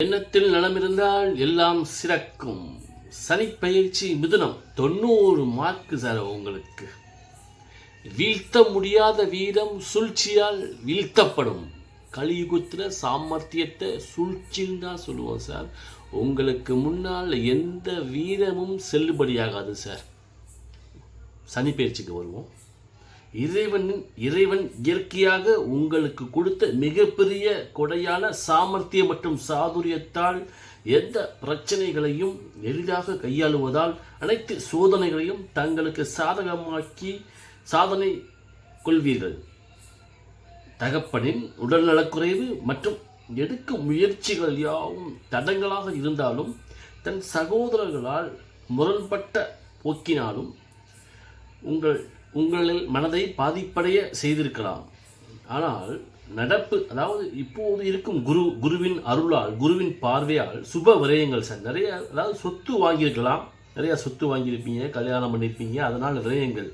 எண்ணத்தில் நலம் இருந்தால் எல்லாம் சிறக்கும். சனி பயிற்சி மிதுனம் 90 மார்க்கு சார். உங்களுக்கு வீழ்த்த முடியாத வீரம் சூழ்ச்சியால் வீழ்த்தப்படும். கலியுகத்தில் சாமர்த்தியத்தை சூழ்ச்சின்னு தான் சொல்லுவோம் சார். உங்களுக்கு முன்னால் எந்த வீரமும் செல்லுபடியாகாது சார். சனி பயிற்சிக்கு வருவோம். இறைவன் இயற்கையாக உங்களுக்கு கொடுத்த மிகப்பெரிய கொடையான சாமர்த்தியம் மற்றும் சாதுரியத்தால் எந்த பிரச்சனைகளையும் எளிதாக கையாளுவதால் அனைத்து சோதனைகளையும் தங்களுக்கு சாதகமாக்கி சாதனை கொள்வீர்கள். தகப்பனின் உடல்நலக்குறைவு மற்றும் எடுக்கும் முயற்சிகள் யாவும் தடங்களாக இருந்தாலும் தன் சகோதரர்களால் முரண்பட்ட போக்கினாலும் உங்களில் மனதை பாதிப்படைய செய்திருக்கலாம். ஆனால் அதாவது இப்போது இருக்கும் குருவின் அருளால், குருவின் பார்வையால் சுப விரயங்கள் சார். நிறைய அதாவது சொத்து வாங்கியிருக்கலாம், நிறையா சொத்து வாங்கியிருப்பீங்க, கல்யாணம் பண்ணியிருப்பீங்க, அதனால் விரயங்கள்,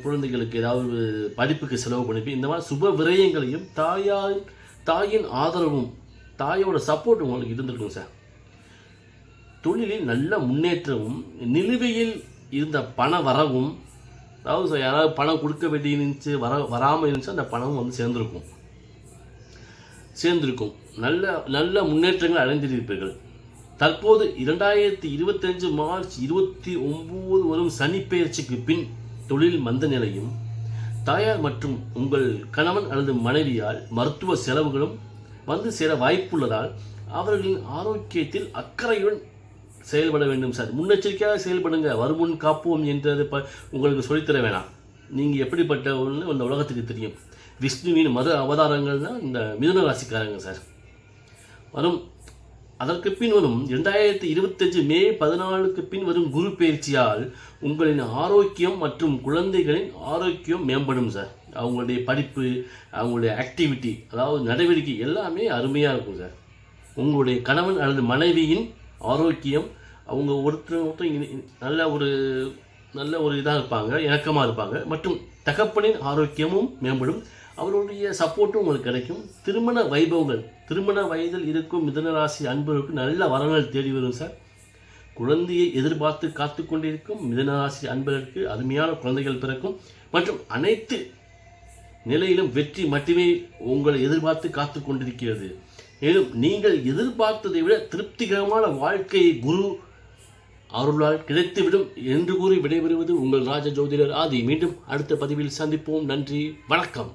குழந்தைகளுக்கு ஏதாவது படிப்புக்கு செலவு பண்ணியிருப்பீங்க. இந்த மாதிரி சுப விரயங்களையும் தாயின் ஆதரவும் தாயோட சப்போர்ட் உங்களுக்கு இருந்திருக்கும் சார். தொழிலில் நல்ல முன்னேற்றமும் நிலுவையில் இருந்த பண வரவும், அதாவது யாராவது பணம் கொடுக்க வேண்டியிருந்துச்சு வராமல் இருந்துச்சு, அந்த பணம் வந்து சேர்ந்திருக்கும். நல்ல முன்னேற்றங்கள் அடைந்திருப்பீர்கள். தற்போது 2025 மார்ச் 29 வரும் சனி பெயர்ச்சிக்கு பின் தொழில் மந்த நிலையும், தாயார் மற்றும் உங்கள் கணவன் அல்லது மனைவியால் மருத்துவ செலவுகளும் வந்து சேர வாய்ப்புள்ளதால் அவர்களின் ஆரோக்கியத்தில் அக்கறையுடன் செயல்பட வேண்டும் சார். முன்னெச்சரிக்கையாக செயல்படுங்க. வருமுன் காப்போம் என்றது உங்களுக்கு சொல்லித்தர வேணாம். நீங்கள் எப்படிப்பட்ட ஒன்று இந்த உலகத்துக்கு தெரியும். விஷ்ணுவின் மறு அவதாரங்கள் தான் இந்த மிதுன ராசிக்காரங்க சார். அதற்கு பின் வரும் 2025 மே 14க்கு பின் வரும் குரு பயிற்சியால் உங்களின் ஆரோக்கியம் மற்றும் குழந்தைகளின் ஆரோக்கியம் மேம்படும் சார். அவங்களுடைய படிப்பு, அவங்களுடைய ஆக்டிவிட்டி, அதாவது நடவடிக்கை எல்லாமே அருமையாக இருக்கும் சார். உங்களுடைய கணவன் அல்லது மனைவியின் ஆரோக்கியம், அவங்க ஒருத்தர் நல்ல ஒரு இதாக இருப்பாங்க, இணக்கமாக இருப்பாங்க. மற்றும் தகப்பனின் ஆரோக்கியமும் மேம்படும், அவருடைய சப்போர்ட்டும் உங்களுக்கு கிடைக்கும். திருமண வயதில் இருக்கும் மிதுனராசி அன்பர்களுக்கு நல்ல வரங்கள் தேடி வரும் சார். குழந்தையை எதிர்பார்த்து காத்து கொண்டிருக்கும் மிதுனராசி அன்பர்களுக்கு அருமையான குழந்தைகள் பிறக்கும். மற்றும் அனைத்து நிலையிலும் வெற்றி மட்டுமே உங்களை எதிர்பார்த்து காத்து கொண்டிருக்கிறது. மேலும் நீங்கள் எதிர்பார்த்ததை விட திருப்திகரமான வாழ்க்கையை குரு அருளால் கிடைத்துவிடும் என்று கூறி விடைபெறுவது உங்கள் ராஜ ஜோதிடர் ஆதி. மீண்டும் அடுத்த பதிவில் சந்திப்போம். நன்றி, வணக்கம்.